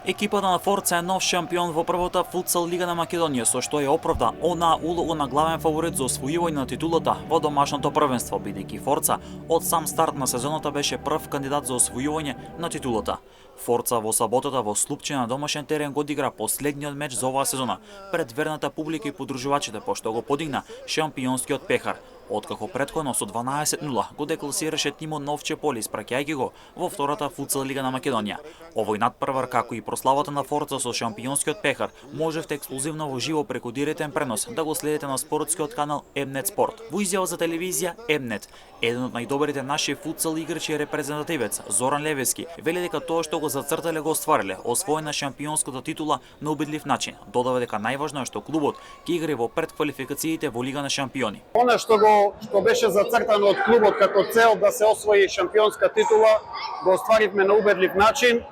Екипата на Форца е нов шампион во првата футсал лига на Македонија, со што ја оправда онаа улога на главен фаворит за освојување на титулата во домашното првенство, бидејќи Форца од сам старт на сезоната беше прв кандидат за освојување на титулата. Форца во саботата во Слупче на домашен терен го одигра последниот меч за оваа сезона пред верната публика и подружувачите, пошто го подигна шампионскиот пехар. Откако претходно со 12-0 го декласираше тимот на Овче Поле, испраќајќи го во втората футсал лига на Македонија. Овој надпревар, како и прославата на Форца со шампионскиот пехар, можевте ексклузивно во живо преку директен пренос да го следите на спортскиот канал Mnet Sport. Во изјава за телевизија Mnet, еден од најдобрите наши футсал играчи и репрезентативец Зоран Левески вели дека тоа што го зацртале го оствариле, освоена шампионската титула на убедлив начин. Додава дека најважно е што клубот ќе игра во предквалификациите во Лига на шампиони. Она што беше зацртано од клубот како цел да се освои шампионска титула, го остваривме на убедлив начин.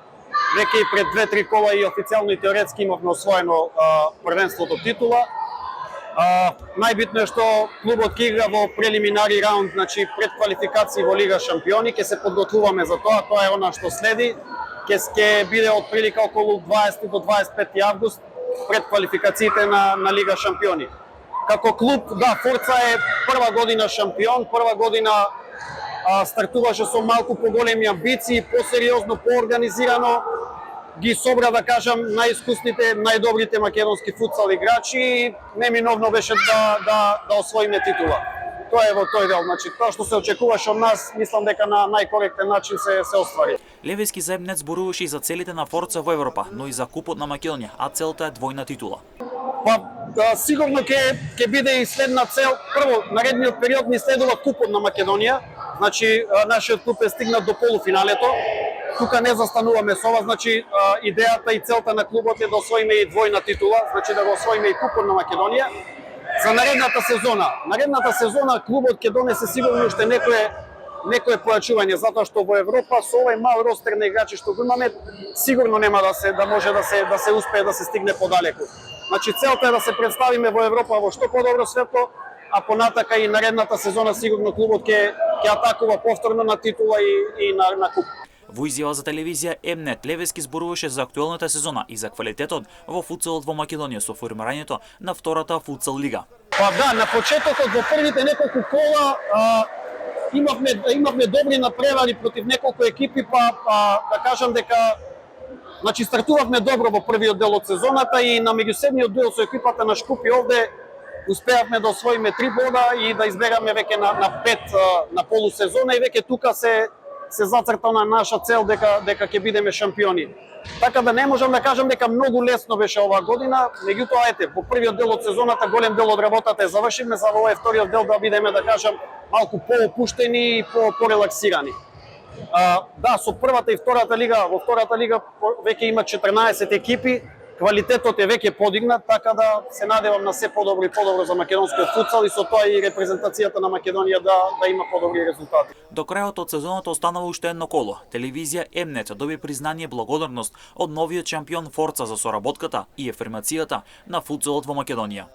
Веќе и пред 2-3 кола и официјално и теоретски имавме освоено првенството титула. Најбитно е што клубот ќе игра во прелиминари раунд, значи пред квалификации во Лига шампиони, ќе се подготвуваме за тоа, тоа е она што следи. Ќе биде од прилика околу 20 до 25 август пред квалификациите на Лига шампиони. Како клуб, да, Форца е прва година шампион, прва година стартуваше со малку поголеми амбиции, посериозно, поорганизирано, ги собра, да кажам, најискусните, најдобрите македонски футсал играчи и неминовно беше да освоиме титула. Тоа е во тој дел, значи тоа што се очекуваше од нас, мислам дека на најкоректен начин се оствари. Левески за Mnet зборуваше и за целите на Форца во Европа, но и за купот на Македонија, а целта е двојна титула. Сигурно ќе биде и следна цел. Прво, наредниот период ни следува купот на Македонија. Значи, нашиот клуб е стигнат до полуфиналето. Тука не застануваме со ова, значи идејата и целта на клубот е да освоиме и двојна титула, значи да го освоиме и купот на Македонија. За наредната сезона клубот ќе донесе сигурно уште некое појачување, затоа што во Европа со овој мал ростер на играчи што го имаме, сигурно нема да може да се успее да се стигне подалеку. Значи целта е да се представиме во Европа во што подобро светло, а понатака и наредната сезона сигурно клубот ќе атакува повторно на титула и на куп. Во изјава за телевизија Mnet, Левески зборуваше за актуелната сезона и за квалитетот во футсалот во Македонија со формирањето на втората футсал лига. Да, на почетокот во првите неколку кола имавме добри напревари против неколку екипи, да кажам дека значи стартувавме добро во првиот дел од сезоната и на меѓусебниот дуел со екипата на Шкупи овде успеавме да освоиме 3 бода и да избегаме веќе на 5 на полусезона и веќе тука се зацртана наша цел дека ќе бидеме шампиони. Така да не можам да кажам дека многу лесно беше оваа година, меѓутоа ете, во првиот дел од сезоната голем дел од работата е завршивме, за овој вториот дел да бидеме, да кажам, малку поопуштени и порелаксирани. Да, со првата и втората лига, во втората лига веќе има 14 екипи, квалитетот е веќе подигнат, така да се надевам на се подобро и подобро за македонскиот футсал и со тоа и репрезентацијата на Македонија да има подобри резултати. До крајот од сезоната останува уште едно коло. Телевизија Mnet доби признание и благодарност од новиот шампион Форца за соработката и афирмацијата на футсалот во Македонија.